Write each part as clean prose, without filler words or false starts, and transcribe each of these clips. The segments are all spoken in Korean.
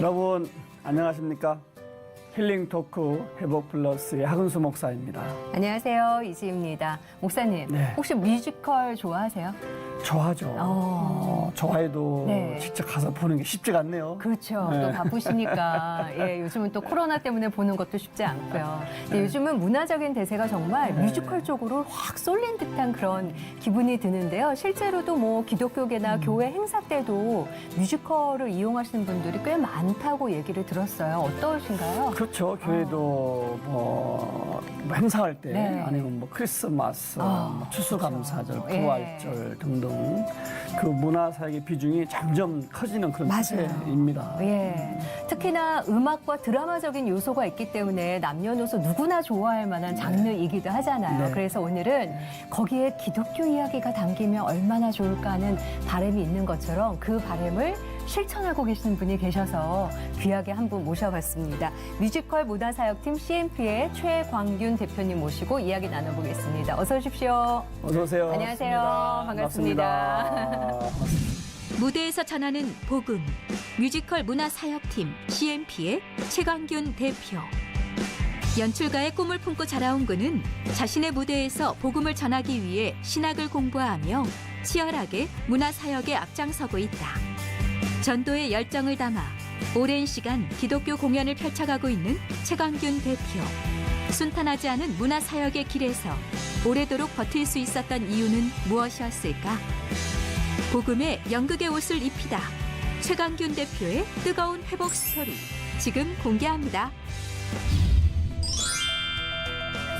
여러분 안녕하십니까? 힐링 토크 회복 플러스의 하근수 목사입니다. 안녕하세요. 이지입니다. 목사님, 네. 혹시 뮤지컬 좋아하세요? 좋아하죠. 좋아해도 네. 직접 가서 보는 게 쉽지가 않네요. 그렇죠. 네. 또 바쁘시니까. 예, 요즘은 또 코로나 때문에 보는 것도 쉽지 않고요. 근데 요즘은 문화적인 대세가 정말 네. 뮤지컬 쪽으로 확 쏠린 듯한 그런 기분이 드는데요. 실제로도 뭐 기독교계나 교회 행사 때도 뮤지컬을 이용하시는 분들이 꽤 많다고 얘기를 들었어요. 어떠신가요? 그렇죠. 교회도 뭐 행사할 때 네. 아니면 뭐 크리스마스, 뭐 추수감사절, 그렇죠. 예. 부활절 등등 그 문화사역의 비중이 점점 커지는 그런 맞아요. 추세입니다. 예. 특히나 음악과 드라마적인 요소가 있기 때문에 남녀노소 누구나 좋아할 만한 장르이기도 하잖아요. 네. 그래서 오늘은 거기에 기독교 이야기가 담기면 얼마나 좋을까 하는 바람이 있는 것처럼 그 바람을 실천하고 계시는 분이 계셔서 귀하게 한 분 모셔봤습니다. 뮤지컬 문화사역팀 CMP의 최광균 대표님 모시고 이야기 나눠보겠습니다. 어서 오십시오. 어서 오세요. 안녕하세요. 반갑습니다. 무대에서 전하는 복음, 뮤지컬 문화사역팀 CMP의 최광균 대표. 연출가의 꿈을 품고 자라온 그는 자신의 무대에서 복음을 전하기 위해 신학을 공부하며 치열하게 문화사역에 앞장서고 있다. 전도의 열정을 담아 오랜 시간 기독교 공연을 펼쳐가고 있는 최광균 대표. 순탄하지 않은 문화사역의 길에서 오래도록 버틸 수 있었던 이유는 무엇이었을까? 복음의 연극의 옷을 입히다. 최광균 대표의 뜨거운 회복 스토리 지금 공개합니다.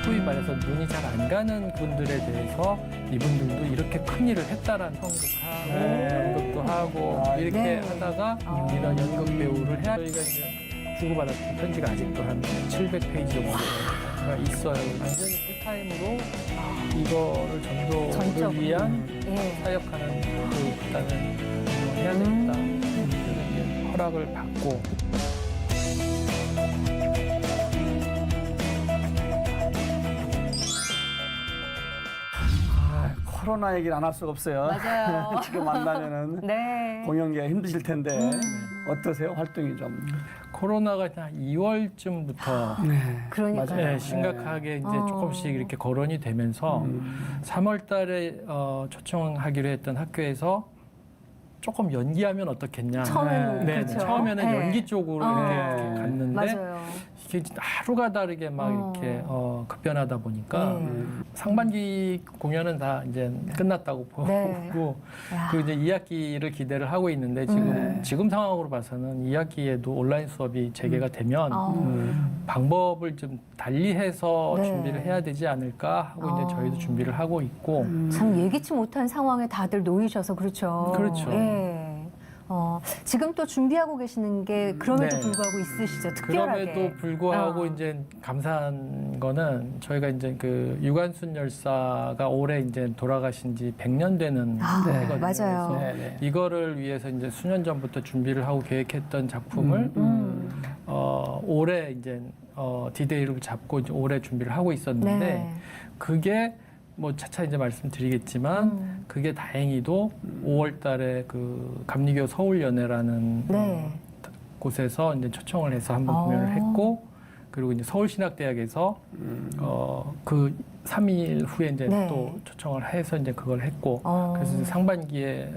소위 말해서 눈이 잘 안 가는 분들에 대해서 이분들도 이렇게 큰 일을 했다라는 성극하고 네. 연극도 하고 아, 이렇게 네. 하다가 이런 연극 배우를 해야 저희가 이제 주고받았던 편지가 아직도 한 700페이지 정도가 있어요. 완전히 풀타임으로 이거를 전도를 전적으로. 위한 예. 사역하는 그 일단은 해야 되겠다. 이런 허락을 받고 코로나 얘기를 안 할 수가 없어요. 맞아요. 지금 만나면은 네. 공연기가 힘드실 텐데 어떠세요? 활동이 좀. 코로나가 한 2월쯤부터 네. 그러니까요. 네, 심각하게 이제 조금씩 이렇게 거론이 되면서 3월 달에 초청하기로 했던 학교에서 조금 연기하면 어떻겠냐. 처음에는 네, 그렇죠. 처음에는 네. 연기 쪽으로 이렇게 갔는데 맞아요. 이게 하루가 다르게 막 이렇게 급변하다 보니까 상반기 공연은 다 이제 끝났다고 보고 네. 야. 그 이제 2학기를 기대를 하고 있는데 지금 상황으로 봐서는 2학기에도 온라인 수업이 재개가 되면 방법을 좀 달리해서 네. 준비를 해야 되지 않을까 하고 이제 저희도 준비를 하고 있고 참 예기치 못한 상황에 다들 놓이셔서 그렇죠. 그렇죠. 예. 지금 또 준비하고 계시는 게 그럼에도 네. 불구하고 있으시죠. 특별하게. 그럼에도 불구하고 어. 이제 감사한 거는 저희가 이제 그 유관순 열사가 올해 이제 돌아가신 지 100년 되는 해거든요. 맞아요. 그래서 네. 이거를 위해서 이제 수년 전부터 준비를 하고 계획했던 작품을 올해 이제 디데이를 잡고 이제 올해 준비를 하고 있었는데 네. 그게 뭐 차차 이제 말씀드리겠지만 그게 다행히도 5월 달에 그 감리교 서울연회라는 네. 곳에서 이제 초청을 해서 한번 공연을 했고 그리고 이제 서울신학대학에서 그 3일 후에 이제 네. 또 초청을 해서 이제 그걸 했고 그래서 이제 어. 상반기에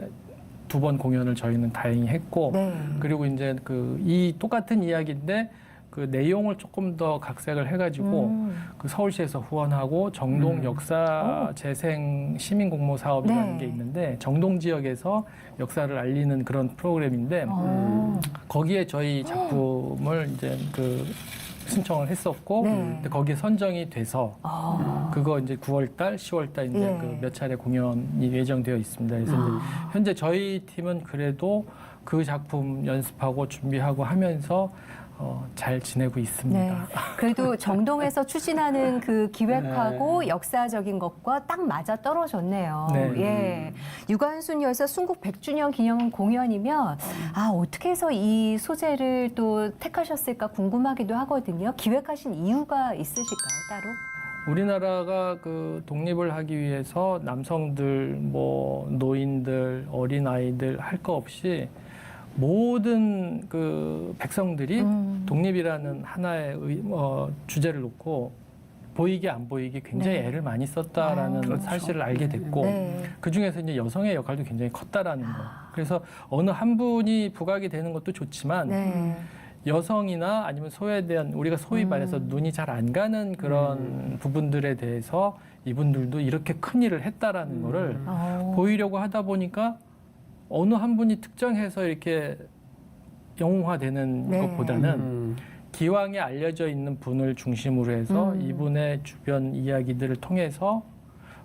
2번 공연을 저희는 다행히 했고 네. 그리고 이제 그 이 똑같은 이야기인데 그 내용을 조금 더 각색을 해가지고 그 서울시에서 후원하고 정동 역사 재생 시민 공모 사업이라는 네. 게 있는데 정동 지역에서 역사를 알리는 그런 프로그램인데 거기에 저희 작품을 이제 그 신청을 했었고 네. 근데 거기에 선정이 돼서 그거 이제 9월달, 10월달 이제 예. 그 몇 차례 공연이 예정되어 있습니다. 그래서 이제 현재 저희 팀은 그래도 그 작품 연습하고 준비하고 하면서 잘 지내고 있습니다. 네. 그래도 정동에서 추진하는 그 기획하고 역사적인 것과 딱 맞아 떨어졌네요. 네. 예. 유관순 열사 순국 100주년 기념 공연이면 어떻게 해서 이 소재를 또 택하셨을까 궁금하기도 하거든요. 기획하신 이유가 있으실까요, 따로? 우리나라가 그 독립을 하기 위해서 남성들, 뭐 노인들, 어린 아이들 할 거 없이 모든 그 백성들이 독립이라는 하나의 주제를 놓고 보이게 안 보이게 굉장히 네. 애를 많이 썼다라는 그렇죠. 사실을 알게 됐고 네. 그 중에서 이제 여성의 역할도 굉장히 컸다라는 거. 그래서 어느 한 분이 부각이 되는 것도 좋지만 네. 여성이나 아니면 소외된 우리가 소위 말해서 눈이 잘 안 가는 그런 부분들에 대해서 이분들도 이렇게 큰 일을 했다라는 거를 보이려고 하다 보니까 어느 한 분이 특정해서 이렇게 영웅화되는 네. 것보다는 기왕에 알려져 있는 분을 중심으로 해서 이분의 주변 이야기들을 통해서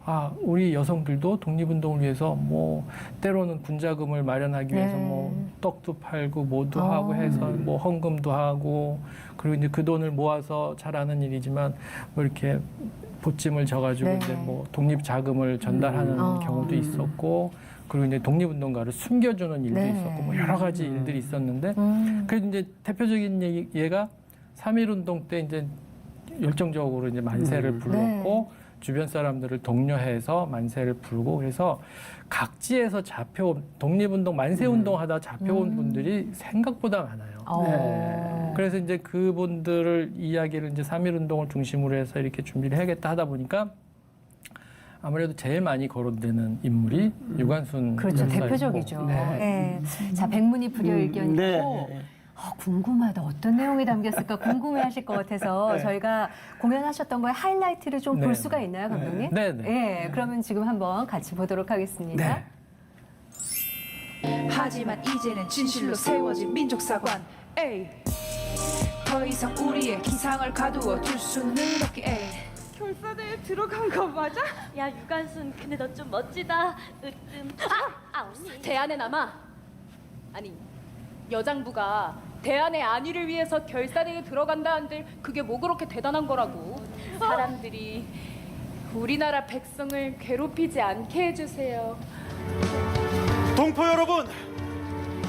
아, 우리 여성들도 독립운동을 위해서 뭐 때로는 군자금을 마련하기 위해서 네. 뭐 떡도 팔고 뭐도 하고 해서 뭐 헌금도 하고 그리고 이제 그 돈을 모아서 잘 아는 일이지만 뭐 이렇게 보찜을 져가지고 네. 이제 뭐 독립 자금을 전달하는 경우도 있었고 그리고 이제 독립운동가를 숨겨주는 일도 네. 있었고 뭐 여러 가지 일들이 있었는데 그래도 이제 대표적인 예가 3.1운동 때 이제 열정적으로 이제 만세를 불렀고 주변 사람들을 독려해서 만세를 부르고 그래서 각지에서 잡혀온 독립운동 만세운동 하다 잡혀온 분들이 생각보다 많아요. 네. 그래서 이제 그분들을 이야기를 이제 3.1운동을 중심으로 해서 이렇게 준비를 해야겠다 하다 보니까 아무래도 제일 많이 거론되는 인물이 유관순 그렇죠. 열사이고. 대표적이죠. 네. 네. 자, 백문이 불여일견이고 네. 궁금하다. 어떤 내용이 담겼을까 궁금해하실 것 같아서 저희가 공연하셨던 거에 하이라이트를 좀 볼 네. 수가 있나요, 감독님? 네, 네. 예, 그러면 지금 한번 같이 보도록 하겠습니다. 네. 하지만 이제는 진실로 세워진 민족사관 에이. 더 이상 우리의 기상을 가두어 둘 수는 없게 에이. 결사대에 들어간 거 맞아? 야 유관순 근데 너 좀 멋지다 으뜸 언니 대안의 남아 아니 여장부가 대안의 안위를 위해서 결사대에 들어간다는데 그게 뭐 그렇게 대단한 거라고 사람들이 우리나라 백성을 괴롭히지 않게 해주세요. 동포 여러분,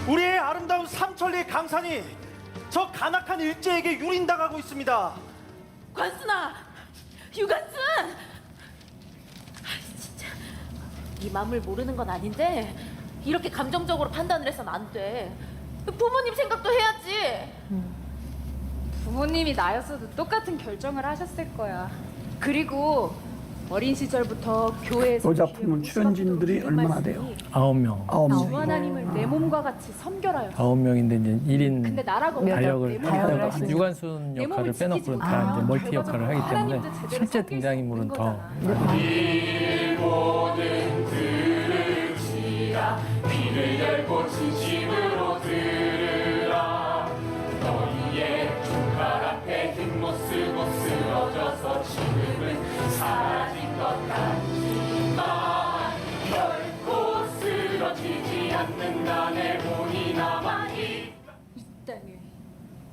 우리의 아름다운 삼천리 강산이 저 간악한 일제에게 유린당하고 있습니다. 관순아, 유관순! 진짜 네 맘을 모르는 건 아닌데 이렇게 감정적으로 판단을 해서는 안돼 부모님 생각도 해야지 부모님이 나였어도 똑같은 결정을 하셨을 거야. 그리고 어린 시절부터 교회에서 이 작품은 출연진들이 얼마나 돼요? 9명. 9명. 주 하나님을 내 몸과 같이 섬겨라요. 9명인데 이제 1인 근데 나라가 다역을 없다고 다역을 내 하시는 유관순 내 몸을 역할을 빼놓고는 지키지 다 마. 이제 멀티 역할을 하기 때문에 하나님도 제대로 실제 섬길 수 등장인물은 있는 더 거잖아. 이 땅에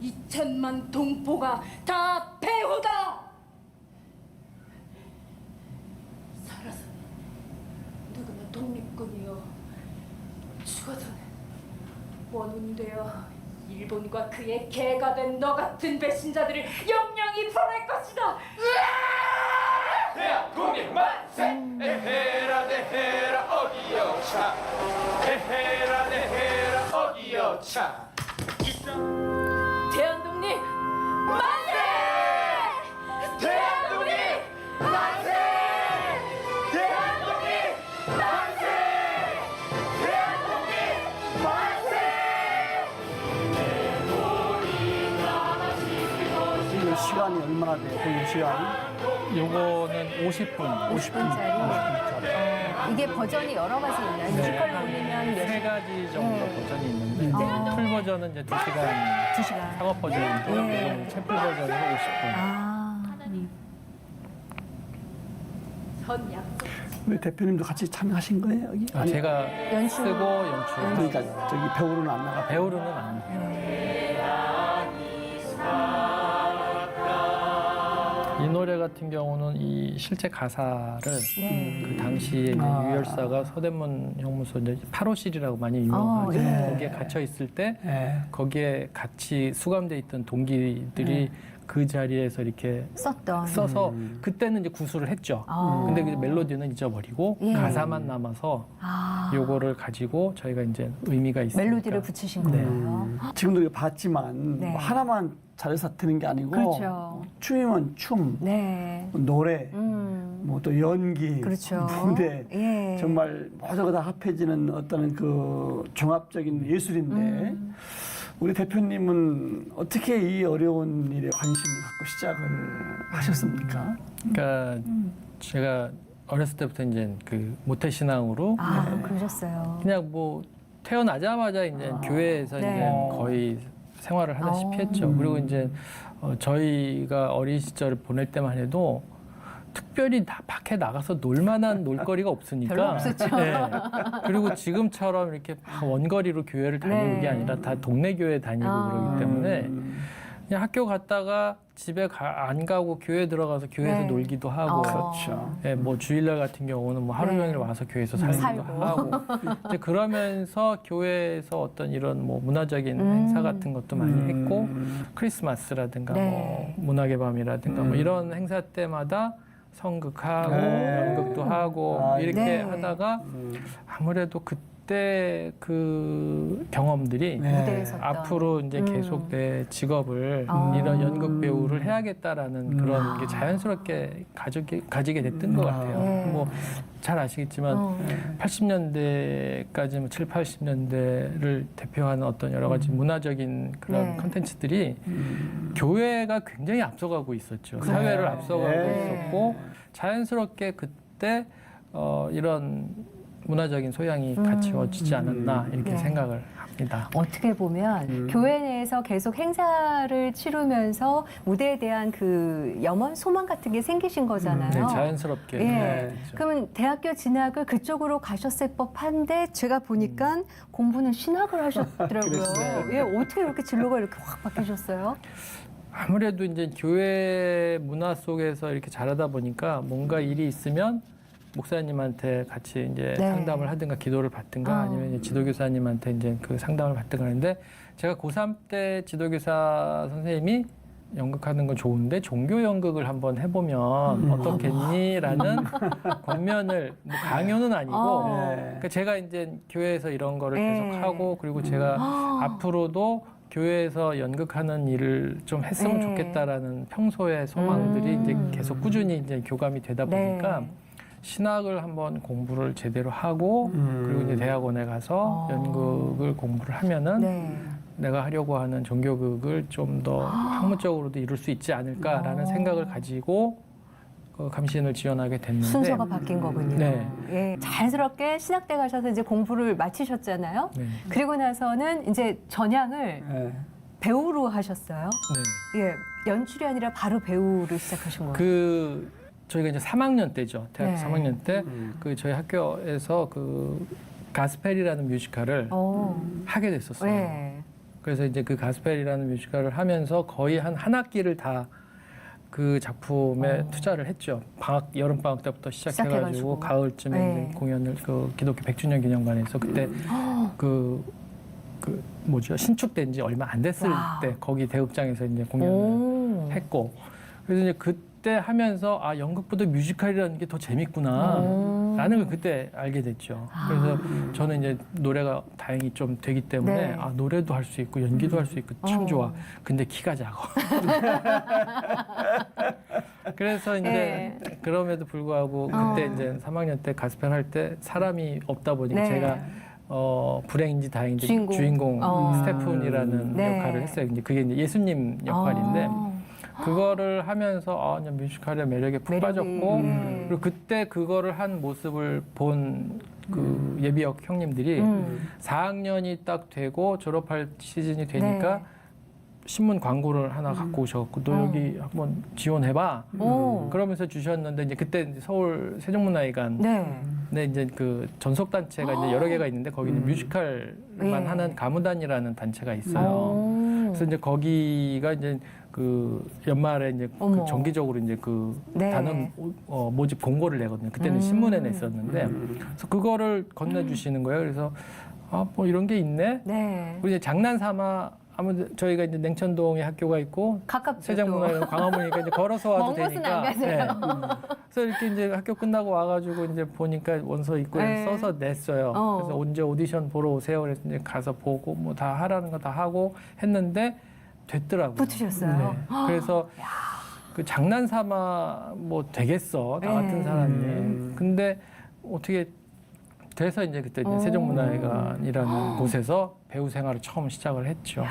2천만 동포가 다 배후다. 살아서는 누구는 독립군이요, 죽어서는 원군되어 일본과 그의 개가 된 너 같은 배신자들을 영영히 보낼 것이다. 대한 국민 만세! 에헤라 데헤라 어기여차 에헤라 데헤라 어기여차 대한독립 만세! 대한독립 만세! 대한독립 만세! 대한독립 만세! 이거 시간이 얼마나 돼요? 공연 시간? 요거는 50분. 50분짜리. 이게 버전이 여러 가지 있나요? 뮤지컬로 올리면 몇 세 가지 정도 네. 버전이 있는데 아. 풀 버전은 이제 2시간 2시간. 상업 버전인데 네. 이거는 채플 버전으로 50분. 아, 전 약속. 우리 대표님도 같이 참여하신 거예요? 여기? 아니, 제가 연출. 쓰고 연출. 그러니까 저기 배우로는 안 나가. 배우로는 안 해요. 이 노래 같은 경우는 이 실제 가사를 네. 그 당시에 이제 아. 유열사가 서대문 형무소 이제 8호실이라고 많이 유명하죠. 네. 거기에 갇혀 있을 때 네. 거기에 같이 수감돼 있던 동기들이 그 자리에서 이렇게 썼던. 써서 그때는 이제 구술을 했죠. 아. 근데 그 멜로디는 잊어버리고 예. 가사만 남아서 아. 요거를 가지고 저희가 이제 의미가 있으니까 멜로디를 붙이신 네. 거예요. 지금도 이거 봤지만 네. 뭐 하나만 잘해서 드는 게 아니고 그렇죠. 춤이면 춤, 네. 노래, 뭐 또 연기, 그렇죠. 무대 예. 정말 모두가 다 합해지는 어떤 그 종합적인 예술인데 우리 대표님은 어떻게 이 어려운 일에 관심을 갖고 시작을 하셨습니까? 그러니까 제가 어렸을 때부터 이제 그 모태 신앙으로 아, 그러셨어요. 그냥 뭐 태어나자마자 이제 교회에서 네. 이제 거의 생활을 하다시피 했죠. 그리고 이제 저희가 어린 시절을 보낼 때만 해도 특별히 다 밖에 나가서 놀만한 놀거리가 없으니까. 별로 없었죠. 네. 그리고 지금처럼 이렇게 막 원거리로 교회를 다니는 네. 게 아니라 다 동네 교회 다니고 그러기 때문에 그냥 학교 갔다가 집에 안 가고 교회 들어가서 교회에서 네. 놀기도 하고. 그렇죠. 예, 뭐 주일날 같은 경우는 뭐 하루 네. 종일 와서 교회에서 살기도 살고. 하고. 이제 그러면서 교회에서 어떤 이런 뭐 문화적인 행사 같은 것도 많이 했고 크리스마스라든가 네. 뭐 문학의 밤이라든가 뭐 이런 행사 때마다 성극하고 네. 연극도 하고 아, 이렇게 네. 하다가 아무래도 그때 그 경험들이 네. 무대에 섰던. 앞으로 이제 계속 내 직업을 이런 연극 배우를 해야겠다라는 그런 게 자연스럽게 가지게 됐던 것 같아요. 네. 뭐 잘 아시겠지만 80년대까지 뭐 7, 80년대를 대표하는 어떤 여러 가지 문화적인 그런 네. 컨텐츠들이 교회가 굉장히 앞서가고 있었죠. 사회를 앞서가고 네. 있었고 자연스럽게 그때 이런 문화적인 소양이 갖추어지지 않았나 이렇게 네. 생각을 합니다. 어떻게 보면 교회 내에서 계속 행사를 치르면서 무대에 대한 그 염원, 소망 같은 게 생기신 거잖아요. 네, 자연스럽게. 예. 네, 그러면 대학교 진학을 그쪽으로 가셨을 법한데 제가 보니까 공부는 신학을 하셨더라고요. 그랬어요. 예, 어떻게 이렇게 진로가 이렇게 확 바뀌셨어요? 아무래도 이제 교회 문화 속에서 이렇게 자라다 보니까 뭔가 일이 있으면 목사님한테 같이 이제 네. 상담을 하든가 기도를 받든가 아니면 이제 지도교사님한테 이제 그 상담을 받든가 하는데 제가 고3 때 지도교사 선생님이 연극하는 건 좋은데 종교 연극을 한번 해보면 어떻겠니라는 권면을 뭐 강요는 아니고 그러니까 제가 이제 교회에서 이런 거를 네. 계속 하고 그리고 제가 앞으로도 교회에서 연극하는 일을 좀 했으면 네. 좋겠다라는 평소의 소망들이 이제 계속 꾸준히 이제 교감이 되다 보니까 네. 신학을 한번 공부를 제대로 하고 그리고 이제 대학원에 가서 연극을 공부를 하면은 네. 내가 하려고 하는 종교극을 좀 더 학문적으로도 이룰 수 있지 않을까라는 생각을 가지고 그 감신을 지원하게 됐는데 순서가 바뀐 거군요. 네. 예, 자연스럽게 신학대 가셔서 이제 공부를 마치셨잖아요. 네. 그리고 나서는 이제 전향을 네. 배우로 하셨어요. 네. 예, 연출이 아니라 바로 배우를 시작하신 거예요. 그 저희가 이제 3학년 때죠. 대학 네. 3학년 때 그 저희 학교에서 그 가스펠이라는 뮤지컬을 하게 됐었어요. 네. 그래서 이제 그 가스펠이라는 뮤지컬을 하면서 거의 한 학기를 다 그 작품에 투자를 했죠. 방학 여름 방학 때부터 시작해가지고 시작해가지고. 가을쯤에 네. 이제 공연을 그 기독교 100주년 기념관에서 그때 그 뭐죠 신축된 지 얼마 안 됐을 와. 때 거기 대극장에서 이제 공연을 했고 그래서 이제 그때 하면서 아 연극보다 뮤지컬이라는 게 더 재밌구나라는 걸 그때 알게 됐죠. 그래서 저는 이제 노래가 다행히 좀 되기 때문에 네. 아 노래도 할 수 있고 연기도 할 수 있고 참 좋아. 근데 키가 작아. 그래서 이제 네. 그럼에도 불구하고 그때 이제 3학년 때 가스펠 할 때 사람이 없다 보니까 네. 제가 불행인지 다행인지 주인공. 스테픈이라는 네. 역할을 했어요. 이제 그게 이제 예수님 역할인데 그거를 하면서 그냥 뮤지컬의 매력에 푹 매력이, 빠졌고 네. 그리고 그때 그거를 한 모습을 본 그 예비역 형님들이 4학년이 딱 되고 졸업할 시즌이 되니까 네. 신문 광고를 하나 갖고 오셔갖고 너 여기 한번 지원해봐. 그러면서 주셨는데 이제 그때 이제 서울 세종문화회관 네. 이제 그 전속 단체가 이제 여러 개가 있는데 거기는 뮤지컬만 네. 하는 가무단이라는 단체가 있어요. 그래서 이제 거기가 이제 그 연말에 이제 그 어머. 정기적으로 이제 그 네. 단원 모집 공고를 내거든요. 그때는 신문에 냈었는데 그래서 그거를 건네주시는 거예요. 그래서 뭐 이런 게 있네. 네. 그리고 이제 장난 삼아 아무튼 저희가 이제 냉천동에 학교가 있고 가깝죠. 세장문화회관 광화문이니까 이제 걸어서 와도 먼 곳은 되니까. 안 가세요. 그래서 이렇게 이제 학교 끝나고 와가지고 이제 보니까 원서 있고 네. 써서 냈어요. 그래서 언제 오디션 보러 오세요. 그래서 이제 가서 보고 뭐 다 하라는 거 다 하고 했는데 됐더라고요. 붙으셨어요? 네. 그래서 그 장난삼아 뭐 되겠어 나 같은 네. 사람이. 근데 어떻게 돼서 이제 그때 이제 세종문화회관이라는 곳에서 배우 생활을 처음 시작을 했죠.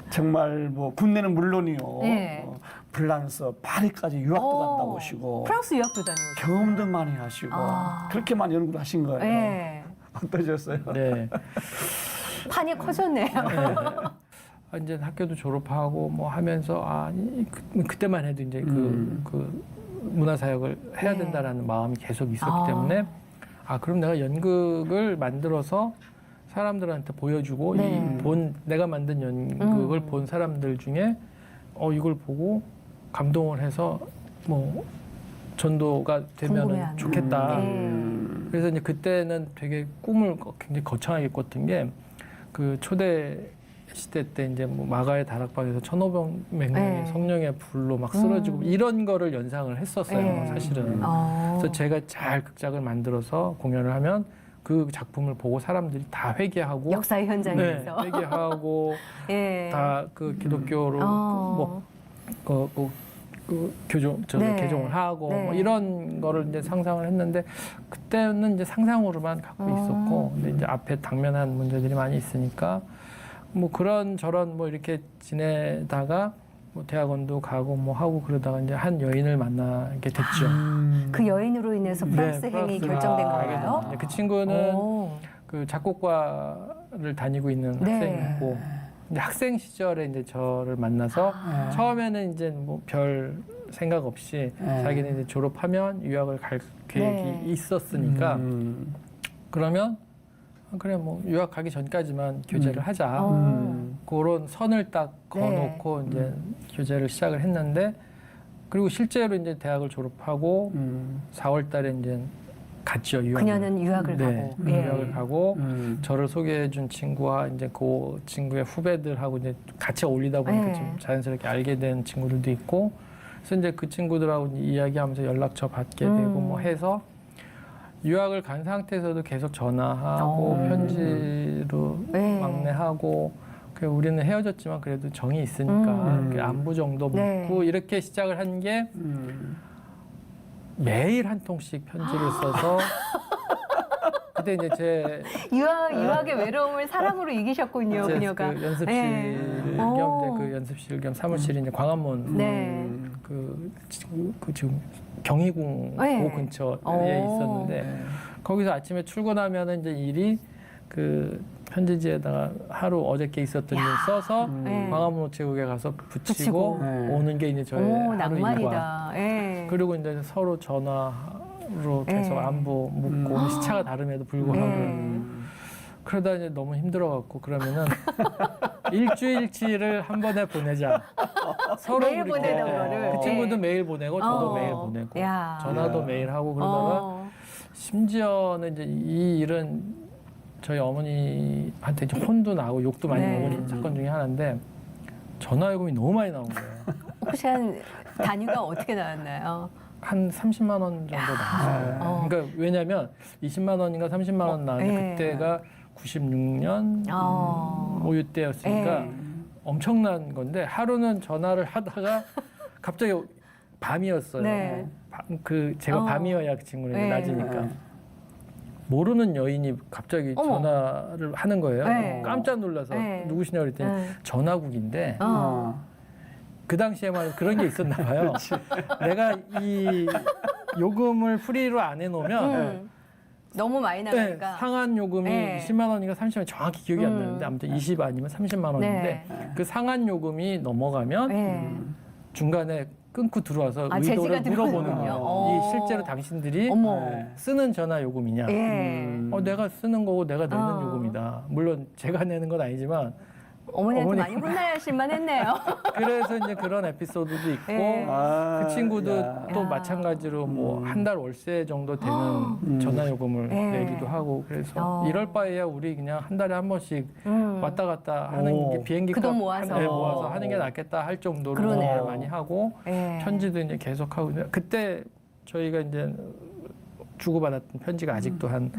정말 뭐 국내는 물론이요. 네. 프랑스, 파리까지 유학도 갔다 오시고 프랑스 유학도 다녀오시고. 경험도 많이 하시고 그렇게 많이 연구를 하신 거예요. 네. 어떠셨어요? 네. 판이 커졌네요. 이제 학교도 졸업하고 뭐 하면서 그때만 해도 이제 그 문화사역을 해야 네. 된다라는 마음이 계속 있었기 때문에 그럼 내가 연극을 만들어서 사람들한테 보여주고 네. 내가 만든 연극을 본 사람들 중에 이걸 보고 감동을 해서 뭐 전도가 되면 궁금해하는. 좋겠다. 네. 그래서 이제 그때는 되게 꿈을 굉장히 거창하게 꿨던 게 그 초대 시대 때 이제 뭐 마가의 다락방에서 1,500명의 네. 성령의 불로 막 쓰러지고 이런 거를 연상을 했었어요. 네. 사실은. 그래서 제가 잘 극작을 만들어서 공연을 하면 그 작품을 보고 사람들이 다 회개하고 역사의 현장에서. 네, 회개하고 예. 다 그 기독교로 네. 개종을 하고 네. 뭐 이런 거를 이제 상상을 했는데 그때는 이제 상상으로만 갖고 있었고 근데 이제 앞에 당면한 문제들이 많이 있으니까 뭐 그런 저런 뭐 이렇게 지내다가 뭐 대학원도 가고 뭐 하고 그러다가 이제 한 여인을 만나게 됐죠. 그 여인으로 인해서 프랑스 행이 프랑스를 결정된 가게 거예요? 됐는데 그 친구는 오. 그 작곡과를 다니고 있는 네. 학생이고 이제 학생 시절에 이제 저를 만나서 처음에는 이제 뭐 별 생각 없이 자기는 이제 졸업하면 유학을 갈 계획이 네. 있었으니까 그러면 그래 뭐 유학 가기 전까지만 교제를 하자 그런 선을 딱 그어놓고 이제 교제를 시작을 했는데 그리고 실제로 이제 대학을 졸업하고 4월달에 이제 갔죠 유학. 그녀는 유학을 네, 가고. 예. 유학을 가고 저를 소개해준 친구와 이제 그 친구의 후배들하고 이제 같이 어울리다 보니까 네. 좀 자연스럽게 알게 된 친구들도 있고 그래서 이제 그 친구들하고 이야기하면서 연락처 받게 되고 뭐 해서 유학을 간 상태에서도 계속 전화하고 편지로 네. 막내하고 그 우리는 헤어졌지만 그래도 정이 있으니까 이렇게 안부 정도 묻고 네. 이렇게 시작을 한 게 매일 한 통씩 편지를 써서 그때 이제 제 유학의 외로움을 사랑으로 이기셨군요, 이제 그녀가. 그 연습실 네. 겸 오. 이제 그 연습실 겸 사무실이 이제 광화문 네. 그 지금 경희궁 네. 그 근처에 오. 있었는데 거기서 아침에 출근하면은 이제 일이 그 편지지에다가 하루 어저께 있었던 일 써서 네. 광화문 우체국에 가서 붙이고 붙이고. 네. 오는 게 이제 저의 오, 하루 일과 낭만이다. 예. 그리고 이제 서로 전화로 계속 네. 안부 묻고 시차가 다름에도 불구하고 네. 그러다 이제 너무 힘들어갖고 그러면은 일주일치를 한 번에 보내자. 서로 매일 그렇게. 보내는 거를. 그 친구도 네. 매일 보내고 저도 어. 매일 보내고 야. 전화도 매일 하고 그러다가 어. 심지어는 이제 이 일은 저희 어머니한테 이제 혼도 나고 욕도 많이 네. 먹은 사건 중에 하나인데 전화 요금이 너무 많이 나온 거예요. 혹시 한 단위가 어떻게 나왔나요? 한 30만 원 정도 나왔어요. 그러니까 왜냐면 20만 원인가 30만 원 나왔는데 예. 그때가 96년 뭐 이때였으니까 예. 엄청난 건데 하루는 전화를 하다가 갑자기 밤이었어요. 네. 그 제가 밤이어야 그 친구는 네. 낮이니까 모르는 여인이 갑자기 어머. 전화를 하는 거예요. 네. 깜짝 놀라서 네. 누구시냐고 그랬더니 네. 전화국인데 어. 그 당시에만 그런 게 있었나 봐요. 내가 이 요금을 프리로 안 해놓으면 너무 많이 네, 나가니까. 상한 요금이 네. 20만 원인가 30만 원 정확히 기억이 안 나는데 아무튼 20 아니면 30만 원인데 네. 그 상한 요금이 넘어가면 네. 중간에 끊고 들어와서 아, 제지가 의도를 물어보는 들어오는군요. 거예요. 어. 이 실제로 당신들이 어머. 쓰는 전화 요금이냐? 예. 내가 쓰는 거고 내가 내는 어. 요금이다. 물론 제가 내는 건 아니지만 어머니한테 어머니. 많이 혼나실만 했네요. 그래서 이제 그런 에피소드도 있고 네. 그 친구도 야. 또 야. 마찬가지로 뭐 한 달 월세 정도 되는 전화 요금을 네. 내기도 하고 그래서 이럴 바에야 우리 그냥 한 달에 한 번씩 왔다 갔다 하는 오. 게 비행기 그돈 값 모아서. 네, 모아서 하는 게 낫겠다 할 정도로 그러네요. 전화를 많이 하고 네. 편지도 이제 계속 하고 그때 저희가 이제 주고받았던 편지가 아직도 한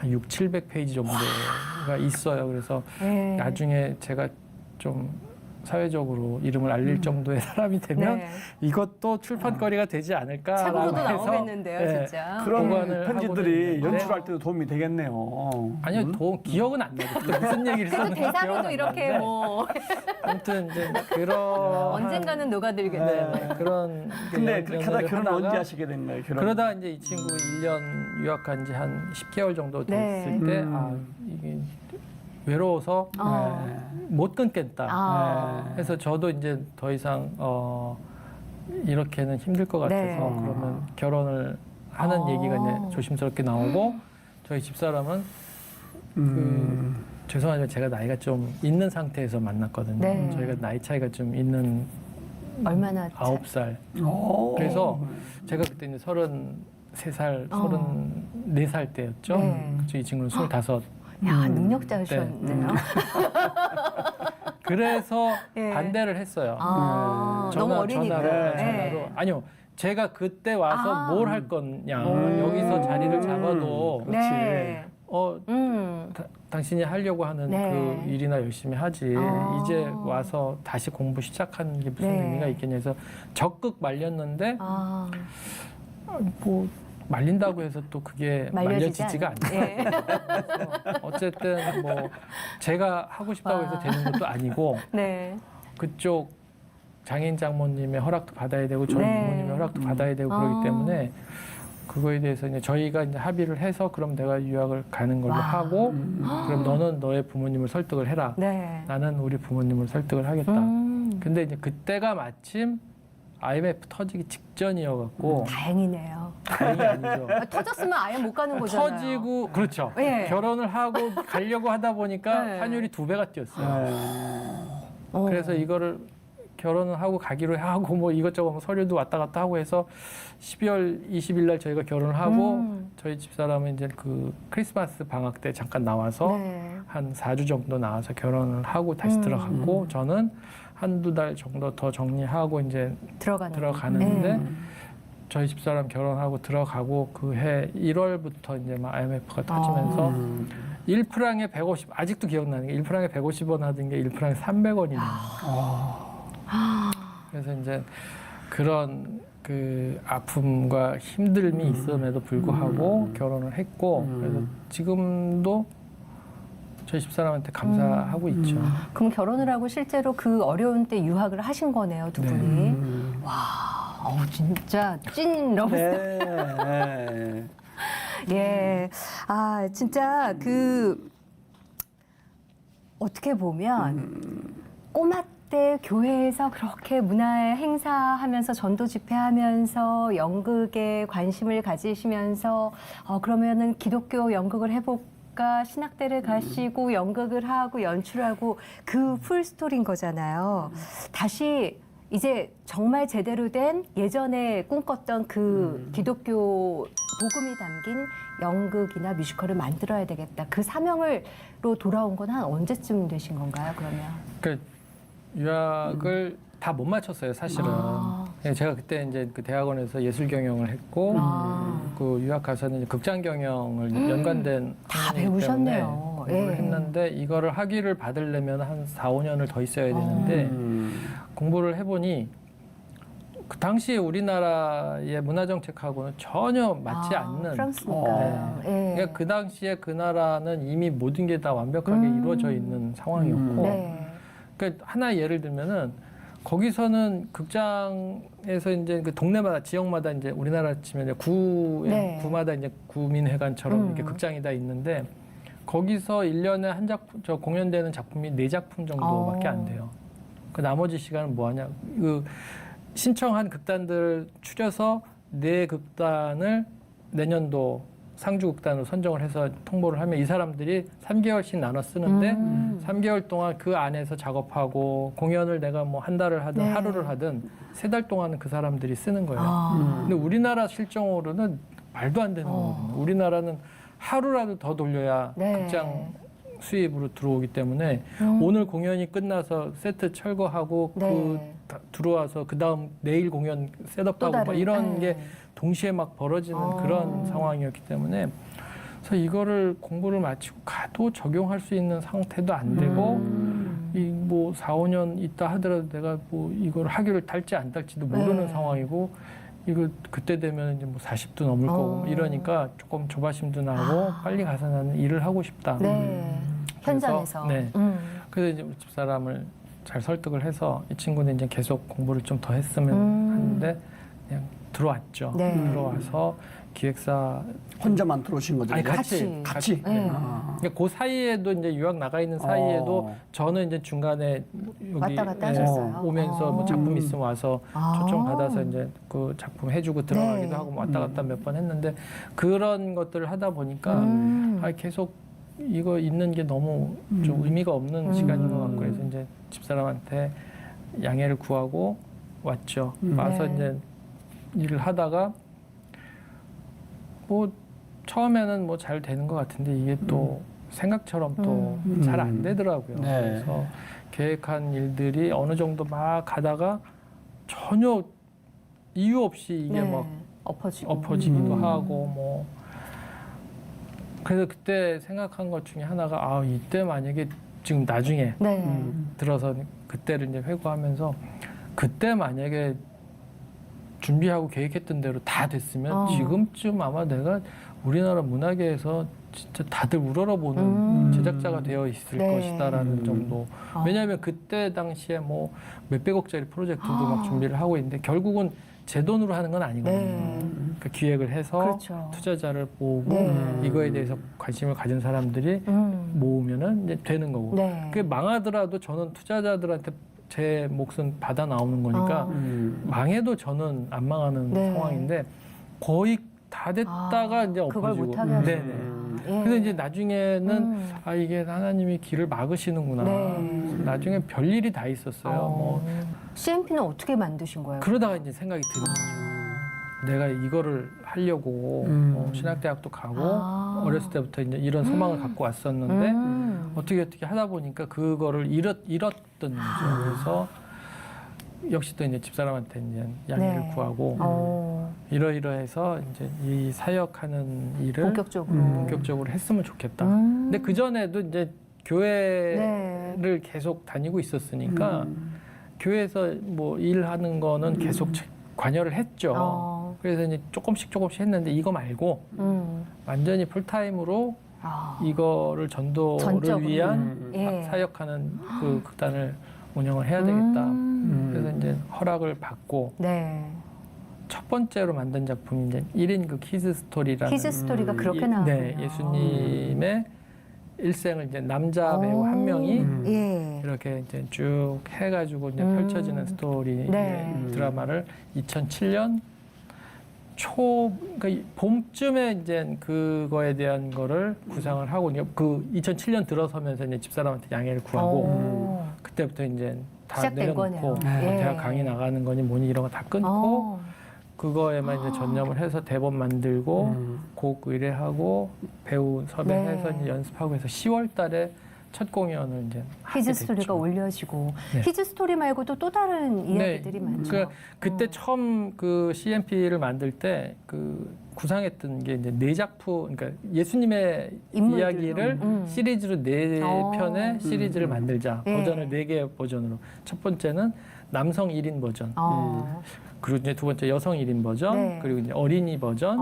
6, 700페이지 정도가 있어요. 그래서 네. 나중에 제가 좀 사회적으로 이름을 알릴 정도의 사람이 되면 네. 이것도 출판거리가 되지 않을까라고 책으로도 해서 나오겠는데요, 네, 진짜. 그런 보관을 편지들이 하고는 있는데. 연출할 때도 도움이 되겠네요. 아니요, 기억은 안 나요. 그때 무슨 얘기를 그 썼는지 기억은 대사로도 안 이렇게 나는데 뭐 아무튼 이제 그런 언젠가는 녹아들겠네요. 네, 그런 근데 그렇게 하다 연애를 결혼 하다가 언제 하시게 된 거예요? 결혼? 그러다 이제 이 친구 1년 유학한 지 한 10개월 정도 됐을 네. 때 이게 외로워서 못 끊겠다. 아. 그래서 저도 이제 더 이상 이렇게는 힘들 것 같아서 네. 그러면 결혼을 하는 얘기가 이제 조심스럽게 나오고 저희 집사람은 죄송하지만 제가 나이가 좀 있는 상태에서 만났거든요. 네. 저희가 나이 차이가 좀 있는 얼마나 9살. 오. 그래서 제가 그때 이제 33살, 34살 때였죠. 네. 그쵸, 이 친구는 25. 야, 능력자셨네요. 그래서 예. 반대를 했어요. 아, 너무 어리니까. 전화로. 네. 아니요. 제가 그때 와서 아. 뭘 할 거냐. 여기서 자리를 잡아도 네. 당신이 하려고 하는 네. 그 일이나 열심히 하지. 아. 이제 와서 다시 공부 시작하는 게 무슨 네. 의미가 있겠냐 해서 적극 말렸는데 아, 뭐 말린다고 해서 또 그게 말려지지 말려지지가 않- 않아요. 예. 어쨌든 뭐 제가 하고 싶다고 해서 와. 되는 것도 아니고 네. 그쪽 장인 장모님의 허락도 받아야 되고 저희 네. 부모님의 허락도 받아야 되고 아. 그러기 때문에 그거에 대해서 이제 저희가 이제 합의를 해서 그럼 내가 유학을 가는 걸로 와. 하고 그럼 너는 너의 부모님을 설득을 해라. 네. 나는 우리 부모님을 설득을 하겠다. 근데 이제 그때가 마침 IMF 터지기 직전이어갖고 다행이네요. 다행이 아니죠. 아, 터졌으면 아예 못 가는 거잖아요. 터지고 그렇죠. 예. 결혼을 하고 가려고 하다 보니까 네. 환율이 2배가 뛰었어요. 어. 그래서 이거를 결혼을 하고 가기로 하고 뭐 이것저것 뭐 서류도 왔다 갔다 하고 해서 12월 20일 날 저희가 결혼을 하고 저희 집사람은 이제 그 크리스마스 방학 때 잠깐 나와서 네. 한 4주 정도 나와서 결혼을 하고 다시 들어가고 저는 한두 달 정도 더 정리하고 이제 들어가는데 저희 집사람 결혼하고 들어가고 그 해 1월부터 이제 막 IMF가 터지면서 1프랑에 150 아직도 기억나는 게 1프랑에 150원 하던 게 1프랑에 300원이 그래서 이제 그런 그 아픔과 힘듦이 있음에도 불구하고 결혼을 했고 그래서 지금도 저희 집사람한테 감사하고 있죠. 그럼 결혼을 하고 실제로 그 어려운 때 유학을 하신 거네요, 두 분이. 와, 진짜 찐 러브 스토리. 네. 예. 아, 진짜 그 어떻게 보면 꼬마 때 교회에서 그렇게 문화의 행사하면서 전도 집회하면서 연극에 관심을 가지시면서 그러면은 기독교 연극을 해볼까 신학대를 가시고 연극을 하고 연출하고 그 풀 스토리인 거잖아요. 다시 이제 정말 제대로 된 예전에 꿈꿨던 그 기독교 복음이 담긴 연극이나 뮤지컬을 만들어야 되겠다. 그 사명으로 돌아온 건 한 언제쯤 되신 건가요, 그러면? 그 유학을 다 못 마쳤어요, 사실은. 예, 제가 그때 이제 그 대학원에서 예술 경영을 했고 그 유학 가서는 이제 극장 경영을 연관된 다 학문이기 배우셨네요. 때문에 공부를 예. 했는데 이거를 학위를 받으려면 한 4, 5년을 더 있어야 되는데 공부를 해보니 그 당시에 우리나라의 문화 정책하고는 전혀 맞지 않는. 프랑스니까. 예. 그러니까 그 당시에 그 나라는 이미 모든 게 다 완벽하게 이루어져 있는 상황이었고. 네. 그러니까 하나 예를 들면은 거기서는 극장에서 이제 그 동네마다 지역마다 이제 우리나라 치면 이제 네. 구마다 이제 구민회관처럼 이렇게 극장이 다 있는데 거기서 1년에 한 작품 저 공연되는 작품이 4작품 정도밖에 안 돼요. 그 나머지 시간은 뭐 하냐? 그 신청한 극단들을 추려서 4극단을 내년도 상주극단으로 선정을 해서 통보를 하면 이 사람들이 3개월씩 나눠 쓰는데 3개월 동안 그 안에서 작업하고 공연을 내가 뭐 한 달을 하든 네. 하루를 하든 3달 동안은 그 사람들이 쓰는 거예요. 아. 근데 우리나라 실정으로는 말도 안 되는 거거든요. 우리나라는 하루라도 더 돌려야 네. 극장 수입으로 들어오기 때문에 오늘 공연이 끝나서 세트 철거하고 네. 들어와서 그 다음 내일 공연 또 셋업하고 막 다른, 이런 네. 게 동시에 막 벌어지는 그런 상황이었기 때문에 그래서 이거를 공부를 마치고 가도 적용할 수 있는 상태도 안 되고 이 뭐 4, 5년 있다 하더라도 내가 뭐 이걸 학위를 딸지 안 딸지도 모르는 네. 상황이고 이거 그때 되면 이제 뭐 40도 넘을 거고 이러니까 조금 조바심도 나고 빨리 가서 나는 일을 하고 싶다. 네. 현장에서. 네. 그래서 이제 집사람을 잘 설득을 해서 이 친구는 이제 계속 공부를 좀 더 했으면 하는데 그냥 들어왔죠. 네. 들어와서 기획사 혼자만 들어오신 거죠? 아니 이제? 같이 같이? 네. 아. 그러니까 그 사이에도 이제 유학 나가 있는 사이에도 저는 이제 중간에 여기 왔다 갔다 하셨어요? 오면서 뭐 작품 있으면 와서 아. 초청 받아서 이제 그 작품 해주고 들어가기도 네. 하고 왔다 갔다 몇 번 했는데 그런 것들을 하다 보니까 아, 계속 이거 있는 게 너무 좀 의미가 없는 시간인 것 같고 그래서 이제 집사람한테 양해를 구하고 왔죠. 와서 네. 이제 일을 하다가 뭐 처음에는 뭐 잘 되는 것 같은데 이게 또 생각처럼 또 잘 안 되더라고요. 네. 그래서 계획한 일들이 어느 정도 막 가다가 전혀 이유 없이 이게 네. 막 엎어지기도 하고 뭐 그래서 그때 생각한 것 중에 하나가 아 이때 만약에 지금 나중에 네. 들어서 그때를 이제 회고하면서 그때 만약에 준비하고 계획했던 대로 다 됐으면 지금쯤 아마 내가 우리나라 문화계에서 진짜 다들 우러러보는 제작자가 되어 있을 네. 것이다라는 정도. 왜냐하면 그때 당시에 뭐 몇백억짜리 프로젝트도 막 준비를 하고 있는데 결국은 제 돈으로 하는 건 아니거든요. 네. 그러니까 기획을 해서 그렇죠. 투자자를 모으고 네. 이거에 대해서 관심을 가진 사람들이 모으면은 이제 되는 거고. 네. 그게 망하더라도 저는 투자자들한테 제 몫은 받아 나오는 거니까 망해도 저는 안 망하는 네. 상황인데 거의 다 됐다가 이제 그걸 엎어지고. 못하게 하시는. 네네. 예. 그래서 이제 나중에는 아 이게 하나님이 길을 막으시는구나. 네. 나중에 별일이 다 있었어요. 뭐 CMP는 어떻게 만드신 거예요? 그러다가 이제 생각이 드는 거죠. 내가 이거를 하려고 신학대학도 가고 어렸을 때부터 이제 이런 소망을 갖고 왔었는데 어떻게 하다 보니까 그거를 잃었던 거죠. 그래서 역시 또 이제 집사람한테 이제 양해를 네. 구하고 이러이러해서 이제 이 사역하는 일을 본격적으로 했으면 좋겠다. 근데 그 전에도 이제 교회를 계속 다니고 있었으니까 교회에서 뭐 일하는 거는 계속 관여를 했죠. 그래서 이제 조금씩 했는데 이거 말고 완전히 풀타임으로 이거를 전도를 전적으로. 위한 예. 사역하는 그 극단을 운영을 해야 되겠다. 그래서 이제 허락을 받고 네. 첫 번째로 만든 작품이 이제 1인극 히즈 스토리라는 히즈 스토리가 그렇게 나왔군요. 네, 예수님의 일생을 이제 남자 배우 한 명이 예. 이렇게 이제 쭉 해가지고 이제 펼쳐지는 스토리 네. 드라마를 2007년 그러니까 봄쯤에 이제 그거에 대한 거를 구상을 하고 그 2007년 들어서면서 이제 집사람한테 양해를 구하고 그때부터 이제 다 시작된 내려놓고 거네요. 뭐 예. 대학 강의 나가는 거니 뭐니 이런 거 다 끊고 그거에만 이제 전념을 해서 대본 만들고 곡 의뢰하고 배우 섭외해서 네. 이제 연습하고 해서 10월달에 첫 공연을 이제 하게 히즈 됐죠. 스토리가 올려지고 네. 히즈 스토리 말고도 또 다른 이야기들이 많죠. 그러니까 그때 처음 그 CMP를 만들 때 그 구상했던 게 이제 4작품, 그러니까 예수님의 인물들로. 이야기를 시리즈로 4편의 시리즈를 만들자. 예. 버전을 4개 버전으로. 첫 번째는 남성 1인 버전. 그리고 이제 두 번째 여성 1인 버전, 네. 그리고 이제 어린이 버전,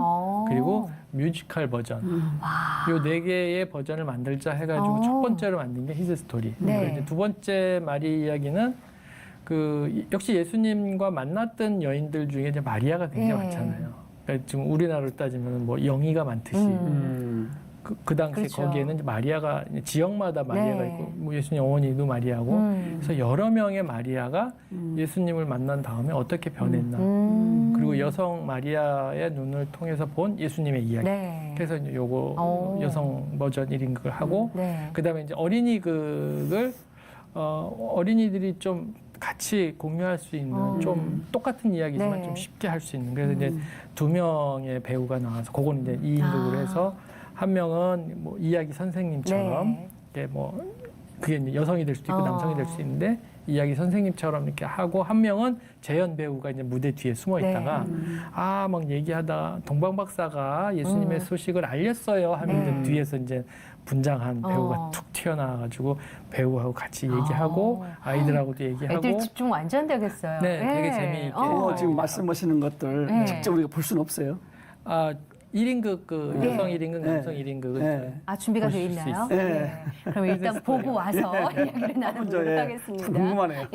그리고 뮤지컬 버전. 요 4개의 버전을 만들자 해가지고 첫 번째로 만든 게 히즈 스토리. 네. 그리고 이제 두 번째 마리 이야기는 그 역시 예수님과 만났던 여인들 중에 이제 마리아가 굉장히 예. 많잖아요. 그러니까 지금 우리나라로 따지면 뭐 영희가 많듯이 그 당시 그렇죠. 거기에는 이제 마리아가 지역마다 마리아가 네. 있고 뭐 예수님 어머니도 마리아고 그래서 여러 명의 마리아가 예수님을 만난 다음에 어떻게 변했나 그리고 여성 마리아의 눈을 통해서 본 예수님의 이야기. 네. 그래서 이제 요거 오. 여성 버전 1인극을 하고 네. 그다음에 이제 어린이극을 어린이들이 좀 같이 공유할 수 있는 좀 똑같은 이야기지만 네. 좀 쉽게 할 수 있는 그래서 이제 2명의 배우가 나와서 그거는 이제 2인극을 해서 한 명은 뭐 이야기 선생님처럼 네. 이렇게 뭐 그게 이제 여성이 될 수도 있고 남성이 될 수 있는데 이야기 선생님처럼 이렇게 하고 한 명은 재현 배우가 이제 무대 뒤에 숨어 있다가 막 얘기하다 동방 박사가 예수님의 소식을 알렸어요 하면 이제 뒤에서 이제 분장한 배우가 툭 튀어나와가지고 배우하고 같이 얘기하고 아이들하고도 얘기하고 애들 집중 완전 되겠어요. 네, 되게 재미있게. 지금 말씀하시는 것들 네. 직접 우리가 볼 수는 없어요. 1인극 그 네. 여성 1인극 네. 남성 1인극은 네. 준비가 돼 보실 수 있나요? 있어요. 네. 그럼 일단 보고 와서 이야기를 나눠보도록 예. 하겠습니다. 궁금하네요.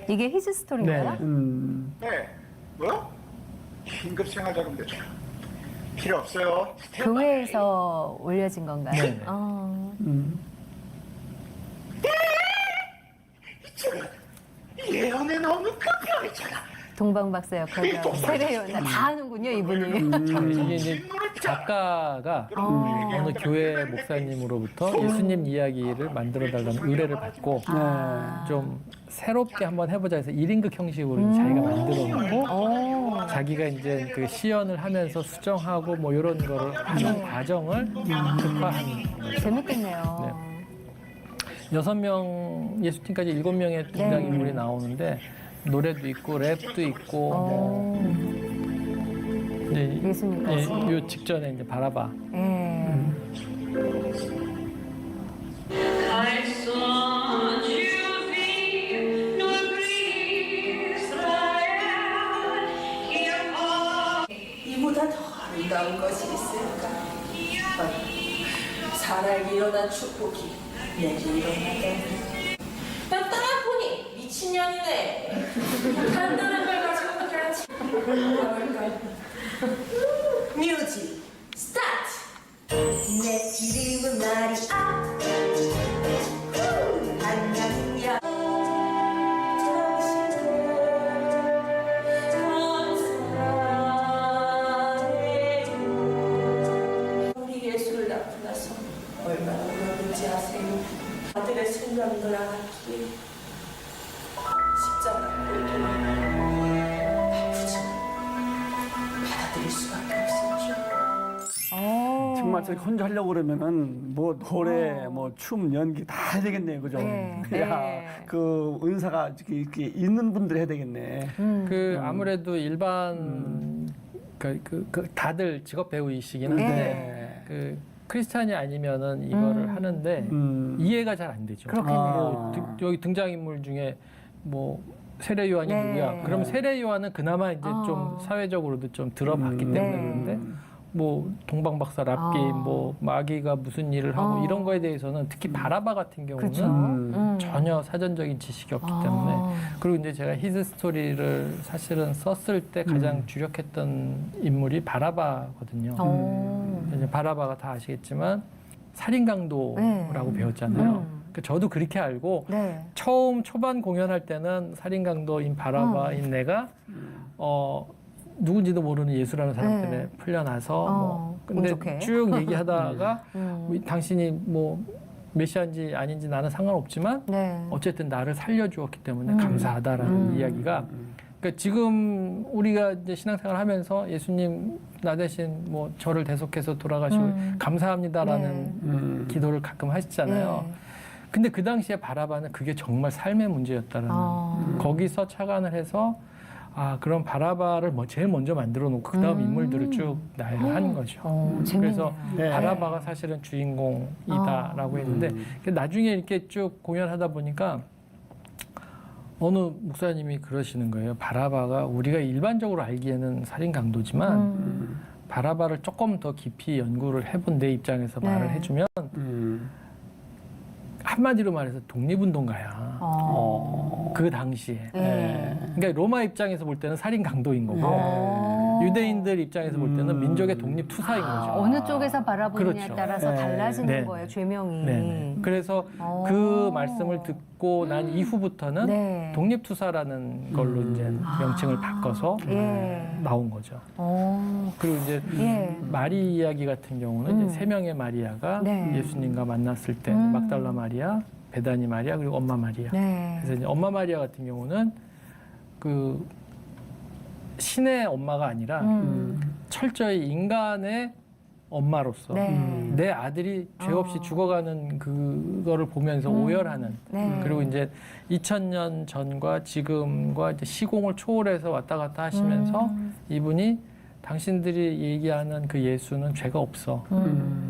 이게 히즈 스토리인가요? 네. 네. 뭐? 긴급 생활자금 대출 필요 없어요. 교회에서 올려진 건가요? 네. 예언에 너무 급여했잖아. 동방 박사 역할과 세례요나 다 하는군요, 이분이. 이게 이제 작가가 어느 교회 목사님으로부터 예수님 이야기를 만들어 달라는 의뢰를 받고 좀 새롭게 한번 해보자 해서 1인극 형식으로 자기가 만들어 놓고 자기가 이제 그 시연을 하면서 수정하고 뭐 이런 거를 하는 과정을 극화한 재밌겠네요. 6명 예수님까지 7명의 등장인물이 나오는데 노래도 있고 랩도 있고 뭐 이제 예수님까지. 요 직전에 이제 바라바 이보다 더 아름다운 것이 있을까? 사람이 일어난 축복이 내게 일어나게. 야, 딱 보니 미친년이네. 간단한 걸 가지고 그래야지. 가볼까? 뮤직 스타트. 내 이름은 마리아. 안녕이야. 우리 예수를 낳고 나서 얼마나 울었는지 아세요? 아들의 생명을 알았기에 십자가 고통을 아프지만 받아들일 수밖에 없었죠. 정말 저기 혼자 하려고 그러면은 뭐 노래, 뭐 춤, 연기 다 해야 되겠네요, 그죠? 네. 야, 네. 그 은사가 이렇게 있는 분들 해야 되겠네. 그 아무래도 일반 그 다들 직업 배우이시긴 한데 네. 그 크리스찬이 아니면은 이거를 하는데 이해가 잘 안 되죠. 그렇겠네요. 여기 등장인물 중에 뭐 세례 요한이 네. 누구야? 그럼 세례 요한은 그나마 이제 좀 사회적으로도 좀 들어봤기 때문에 네. 그런데 뭐 동방 박사 랍기 뭐 마귀가 무슨 일을 하고 이런 거에 대해서는 특히 바라바 같은 경우는 그렇죠. 전혀 사전적인 지식이 없기 때문에 그리고 이제 제가 히즈 스토리를 사실은 썼을 때 가장 주력했던 인물이 바라바거든요. 이제 바라바가 다 아시겠지만 살인 강도라고 배웠잖아요. 그러니까 저도 그렇게 알고 네. 처음 초반 공연할 때는 살인 강도인 바라바인 내가 누군지도 모르는 예수라는 사람 때문에 풀려나서 뭐 운 근데 좋게. 쭉 얘기하다가 당신이 뭐 메시아인지 아닌지 나는 상관없지만 네. 어쨌든 나를 살려주었기 때문에 감사하다라는 이야기가 그러니까 지금 우리가 이제 신앙생활 하면서 예수님 나 대신 뭐 저를 대속해서 돌아가시고 감사합니다라는 기도를 가끔 하시잖아요. 근데 그 당시에 바라바는 그게 정말 삶의 문제였다라는 거기서 착안을 해서 그럼 바라바를 제일 먼저 만들어 놓고 그 다음 인물들을 쭉 나열한 거죠. 그래서 네. 바라바가 사실은 주인공이다라고 했는데 나중에 이렇게 쭉 공연하다 보니까 어느 목사님이 그러시는 거예요. 바라바가 우리가 일반적으로 알기에는 살인 강도지만 바라바를 조금 더 깊이 연구를 해본 내 입장에서 말을 해주면 한마디로 말해서 독립운동가야. 그 당시에. 그러니까 로마 입장에서 볼 때는 살인 강도인 거고 유대인들 입장에서 볼 때는 민족의 독립 투사인 거죠. 어느 쪽에서 바라보느냐에 그렇죠. 따라서 네. 달라지는 네. 거예요, 죄명이. 네. 그래서 그 말씀을 듣고 난 이후부터는 네. 독립투사라는 걸로 이제 명칭을 바꿔서 예. 나온 거죠. 그리고 이제 예. 마리 이야기 같은 경우는 이제 세 명의 마리아가 네. 예수님과 만났을 때 막달라 마리아, 베다니 마리아 그리고 엄마 마리아. 네. 그래서 이제 엄마 마리아 같은 경우는 그 신의 엄마가 아니라 철저히 인간의 엄마로서 네. 내 아들이 죄 없이 죽어가는 그거를 보면서 오열하는 네. 그리고 이제 2000년 전과 지금과 이제 시공을 초월해서 왔다 갔다 하시면서 이분이 당신들이 얘기하는 그 예수는 죄가 없어.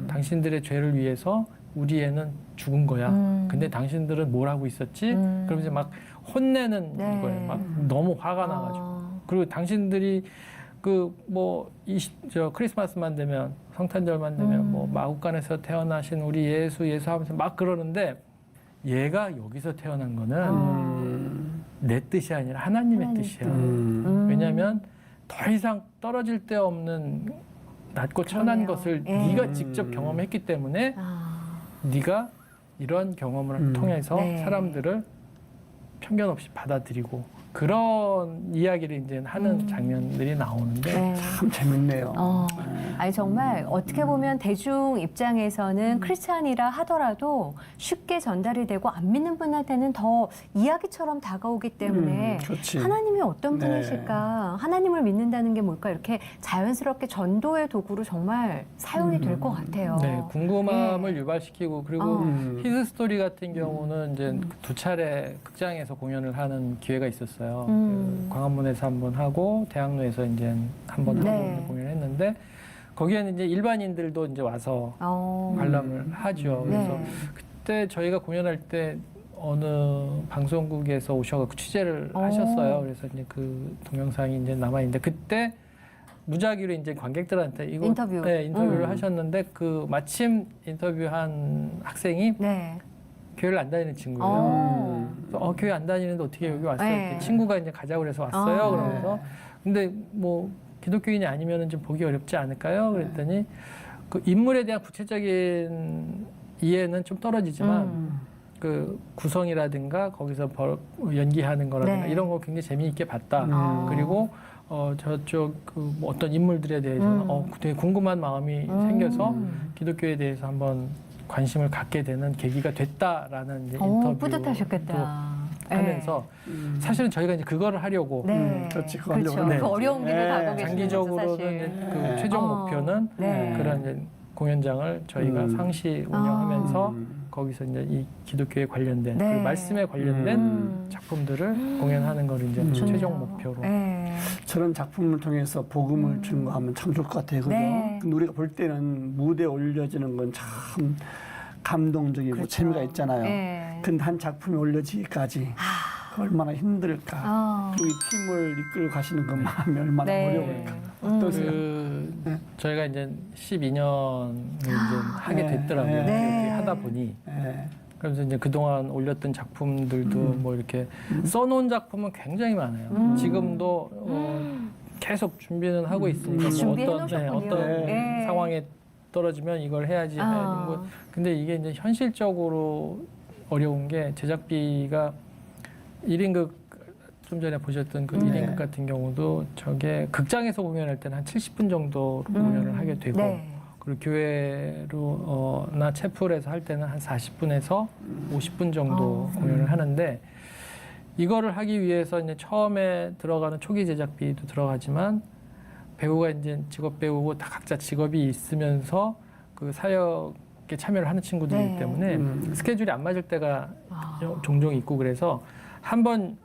당신들의 죄를 위해서 우리 애는 죽은 거야. 근데 당신들은 뭘 하고 있었지? 그러면서 막 혼내는 네. 거예요. 막 너무 화가 나가지고. 그리고 당신들이 크리스마스만 되면 성탄절만 되면 뭐 마국간에서 태어나신 우리 예수 하면서 막 그러는데 얘가 여기서 태어난 거는 내 뜻이 아니라 하나님의 뜻이야. 왜냐하면 더 이상 떨어질 데 없는 낮고 천한 그러네요. 것을 예. 네가 직접 경험했기 때문에 네가 이런 경험을 통해서 네. 사람들을 편견 없이 받아들이고 그런 이야기를 이제 하는 장면들이 나오는데 네. 참 재밌네요. 아니 정말 어떻게 보면 대중 입장에서는 크리스찬이라 하더라도 쉽게 전달이 되고 안 믿는 분한테는 더 이야기처럼 다가오기 때문에 그렇지. 하나님이 어떤 네. 분이실까, 하나님을 믿는다는 게 뭘까 이렇게 자연스럽게 전도의 도구로 정말 사용이 될 것 같아요. 네, 궁금함을 유발시키고 그리고 히스 스토리 같은 경우는 이제 두 차례 극장에서 공연을 하는 기회가 있었어요. 그 광화문에서 한 번 하고 대학로에서 이제 한 번 네. 하고 공연을 했는데 거기에는 이제 일반인들도 이제 와서 관람을 하죠. 그래서 네. 그때 저희가 공연할 때 어느 방송국에서 오셔서 취재를 하셨어요. 그래서 이제 그 동영상이 이제 남아 있는데 그때 무작위로 이제 관객들한테 이거 인터뷰. 인터뷰를 하셨는데 그 마침 인터뷰한 학생이 네. 교회를 안 다니는 친구예요. 그래서 교회 안 다니는데 어떻게 여기 왔어요? 네. 이렇게 친구가 이제 가자고 그래서 왔어요. 그러면서 근데 뭐 기독교인이 아니면은 좀 보기 어렵지 않을까요? 그랬더니 그 인물에 대한 구체적인 이해는 좀 떨어지지만 그 구성이라든가 거기서 연기하는 거라든가 네. 이런 거 굉장히 재미있게 봤다. 그리고 저쪽 뭐 어떤 인물들에 대해서는 되게 궁금한 마음이 생겨서 기독교에 대해서 한번 관심을 갖게 되는 계기가 됐다라는 이제 인터뷰 뿌듯하셨겠다. 하면서 사실은 저희가 이제 그거를 하려고 네. 그렇지, 그거 그렇죠. 하려고. 그 네. 어려운 길을 네. 가고 계시는 거죠, 장기적으로는 사실. 이제 그 최종 목표는 네. 그런 이제 공연장을 저희가 상시 운영하면서 거기서 이제 이 기독교에 관련된 네. 그 말씀에 관련된 작품들을 공연하는 걸 이제 최종 목표로. 네. 저런 작품을 통해서 복음을 증거하면 참 좋을 것 같아요. 그죠? 네. 근데 우리가 볼 때는 무대에 올려지는 건 참 감동적이고 그렇죠. 재미가 있잖아요. 네. 근데 한 작품이 올려지기까지 얼마나 힘들까. 그리고 이 팀을 이끌고 가시는 그 마음이 얼마나 네. 어려울까. 어떠세요? 저희가 이제 12년을 이제 하게 네. 됐더라고요. 네. 이렇게 하다 보니. 네. 그래서 이제 그동안 올렸던 작품들도 뭐 이렇게 써놓은 작품은 굉장히 많아요. 지금도 계속 준비는 하고 있으니까 준비해 뭐 놓으셨군요. 어떤 네. 상황에 떨어지면 이걸 해야지. 뭐 근데 이게 이제 현실적으로 어려운 게 제작비가 1인극 좀 전에 보셨던 그 1인극 같은 경우도 저게 극장에서 공연할 때는 한 70분 정도로 공연을 하게 되고 네. 그리고 교회로 나 채플에서 할 때는 한 40분에서 50분 정도 공연을 하는데 이거를 하기 위해서 이제 처음에 들어가는 초기 제작비도 들어가지만 배우가 이제 직업 배우고 다 각자 직업이 있으면서 그 사역에 참여를 하는 친구들이기 네. 때문에 스케줄이 안 맞을 때가 종종 있고 그래서 한번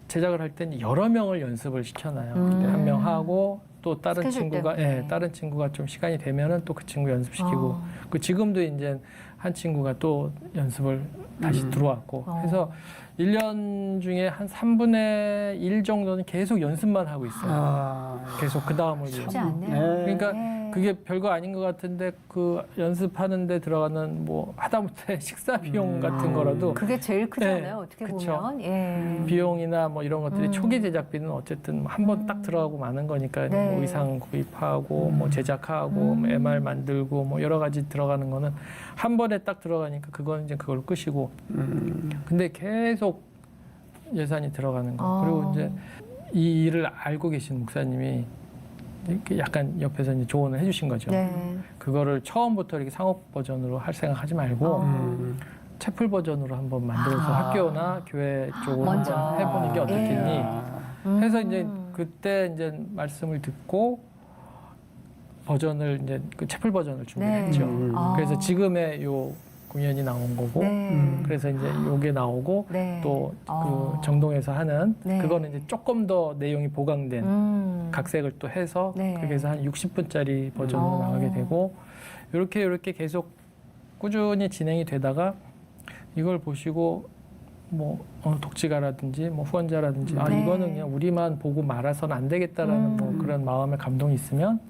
제작을 할 때는 여러 명을 연습을 시켜놔요. 근데 한 명 하고 또 다른 스케줄 친구가 때문에. 다른 친구가 좀 시간이 되면은 또 그 친구 연습시키고 그 지금도 이제 한 친구가 또 연습을 다시 들어왔고 해서 1년 중에 한 3분의 1 정도는 계속 연습만 하고 있어요. 계속 그 다음을 위해서. 쉽지 않네요. 네. 그러니까 네. 그게 별거 아닌 것 같은데 그 연습하는데 들어가는 뭐 하다못해 식사 비용 같은 거라도 그게 제일 크잖아요. 네, 어떻게 그쵸. 보면. 예. 비용이나 뭐 이런 것들이 초기 제작비는 어쨌든 한 번 딱 들어가고 마는 거니까 네. 뭐 의상 구입하고 뭐 제작하고 뭐 MR 만들고 뭐 여러 가지 들어가는 거는 한 번에 딱 들어가니까 그건 이제 그걸 끄시고 근데 계속 예산이 들어가는 거. 그리고 이제 이 일을 알고 계신 목사님이 이렇게 약간 옆에서 이제 조언을 해주신 거죠. 네. 그거를 처음부터 이렇게 상업 버전으로 할 생각하지 말고 채플 버전으로 한번 만들어서 학교나 교회 쪽으로 먼저. 한번 해보는 게 어떻겠니? 예. 해서 이제 그때 이제 말씀을 듣고 버전을 이제 그 채플 버전을 준비했죠. 그래서 지금의 요 공연이 나온 거고, 네. 그래서 이제 요게 나오고 네. 또 그 정동에서 하는 네. 그거는 이제 조금 더 내용이 보강된 각색을 또 해서 네. 그렇게 해서 한 60분짜리 버전으로 나가게 되고 이렇게 계속 꾸준히 진행이 되다가 이걸 보시고 뭐 독지가라든지 뭐 후원자라든지 아 네. 이거는 그냥 우리만 보고 말아서는 안 되겠다라는 뭐 그런 마음의 감동이 있으면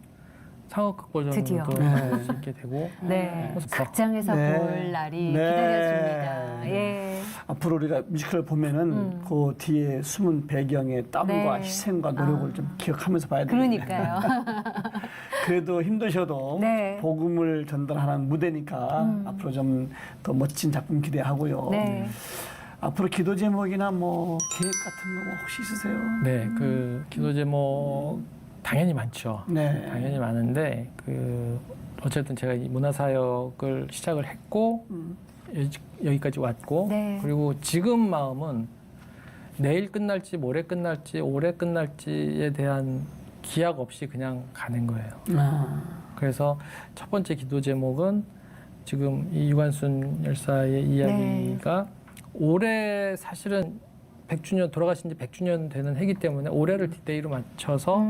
상업극 드디어. 버전으로도 할 수 있게 되고 네. 그래서 극장에서 네. 볼 날이 네. 기다려집니다. 예. 앞으로 우리가 뮤지컬을 보면은 그 뒤에 숨은 배경의 땀과 네. 희생과 노력을 좀 기억하면서 봐야 되는데 그러니까요. 그래도 힘드셔도 네. 복음을 전달하는 무대니까 앞으로 좀 더 멋진 작품 기대하고요. 네. 앞으로 기도 제목이나 뭐 계획 같은 거 혹시 있으세요? 네, 그 기도 제목 당연히 많죠. 네. 당연히 많은데 그 어쨌든 제가 이 문화사역을 시작을 했고 여기까지 왔고 네. 그리고 지금 마음은 내일 끝날지 모레 끝날지 올해 끝날지에 대한 기약 없이 그냥 가는 거예요. 그래서 첫 번째 기도 제목은 지금 이 유관순 열사의 이야기가 올해 사실은 100주년 돌아가신 지 100주년 되는 해기 때문에 올해를 뒷데이로 맞춰서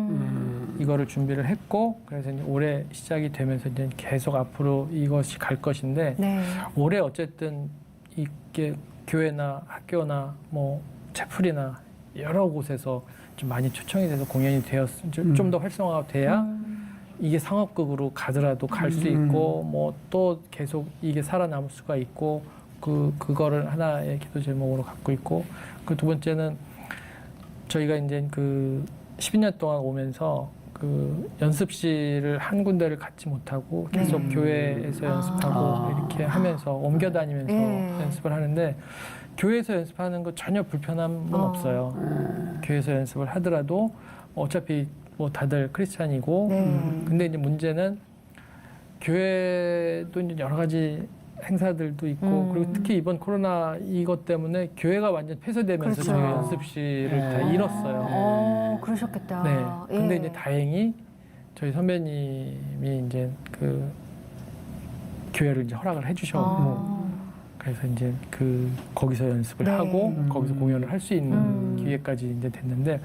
이거를 준비를 했고 그래서 이제 올해 시작이 되면서 이제 계속 앞으로 이것이 갈 것인데 네. 올해 어쨌든 이게 교회나 학교나 뭐 채플이나 여러 곳에서 좀 많이 초청이 돼서 공연이 좀 더 활성화가 돼야 이게 상업극으로 가더라도 갈 수 있고 뭐 또 계속 이게 살아남을 수가 있고 그거를 하나의 기도 제목으로 갖고 있고 그 두 번째는 저희가 이제 그 12년 동안 오면서 그 연습실을 한 군데를 갖지 못하고 계속 교회에서 연습하고 이렇게 하면서 옮겨 다니면서 연습을 하는데 교회에서 연습하는 거 전혀 불편함은 없어요. 교회에서 연습을 하더라도 어차피 뭐 다들 크리스찬이고 근데 이제 문제는 교회도 이제 여러 가지 행사들도 있고 그리고 특히 이번 코로나 이것 때문에 교회가 완전 폐쇄되면서 그렇죠. 저희가 연습실을 다 잃었어요. 그러셨겠다. 네. 근데 이제 다행히 저희 선배님이 이제 그 교회를 이제 허락을 해주셨고 그래서 이제 거기서 연습을 네. 하고 거기서 공연을 할 수 있는 기회까지 이제 됐는데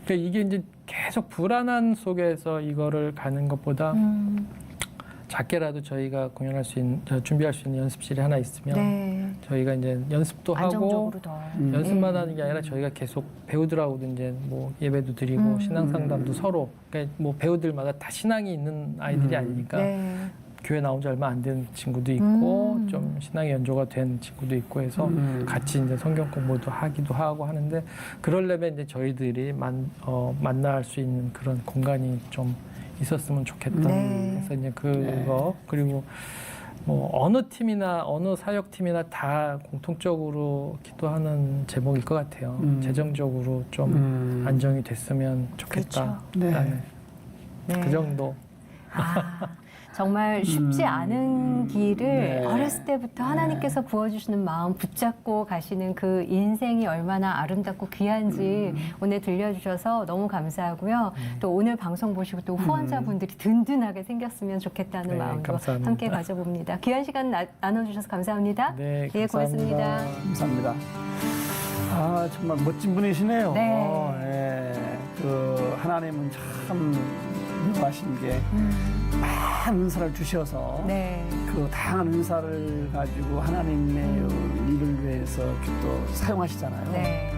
그러니까 이게 이제 계속 불안한 속에서 이거를 가는 것보다 작게라도 저희가 공연할 수 있는 준비할 수 있는 연습실이 하나 있으면 네. 저희가 이제 연습도 하고 안정적으로 더. 연습만 하는 게 아니라 저희가 계속 배우들하고도 이제 뭐 예배도 드리고 신앙 상담도 서로 그러니까 뭐 배우들마다 다 신앙이 있는 아이들이 아니니까 네. 교회 나온 지 얼마 안 된 친구도 있고 좀 신앙의 연조가 된 친구도 있고 해서 같이 이제 성경 공부도 하기도 하고 하는데 그러려면 이제 저희들이 만날 수 있는 그런 공간이 좀 있었으면 좋겠다. 네. 그래서 이제 그거 그리고 뭐 어느 팀이나 어느 사역팀이나 다 공통적으로 기도하는 제목일 것 같아요. 재정적으로 좀 안정이 됐으면 좋겠다. 네. 네. 그 정도. 정말 쉽지 않은 길을 네. 어렸을 때부터 하나님께서 부어주시는 마음 붙잡고 가시는 그 인생이 얼마나 아름답고 귀한지 오늘 들려주셔서 너무 감사하고요. 또 오늘 방송 보시고 또 후원자분들이 든든하게 생겼으면 좋겠다는 네, 마음도 감사합니다. 함께 가져봅니다. 귀한 시간 나눠주셔서 감사합니다. 네, 예, 고맙습니다. 감사합니다. 아 정말 멋진 분이시네요. 네. 예. 그 하나님은 참 유하신 게 많은 은사를 주셔서 네. 그 다양한 은사를 가지고 하나님의 일을 위해서 이렇게 또 사용하시잖아요. 네.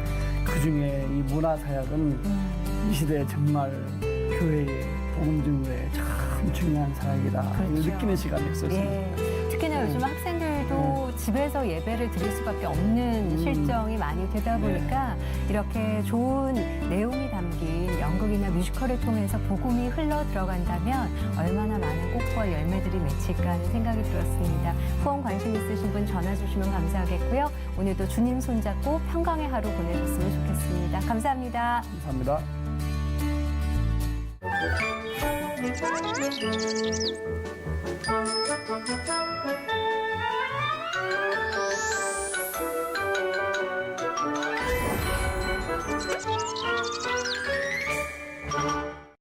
그 중에 이 문화사역은 이 시대에 정말 교회의 복음 증거에 참 중요한 사역이다. 그렇죠. 느끼는 시간이었어요. 예. 특히나 요즘 학생들도 집에서 예배를 드릴 수밖에 없는 실정이 많이 되다 보니까 이렇게 좋은 내용이 담긴 연극이나 뮤지컬을 통해서 복음이 흘러 들어간다면 얼마나 많은 꽃과 열매들이 맺힐까 하는 생각이 들었습니다. 후원 관심 있으신 분 전화 주시면 감사하겠고요. 오늘도 주님 손잡고 평강의 하루 보내셨으면 좋겠습니다. 감사합니다. 감사합니다.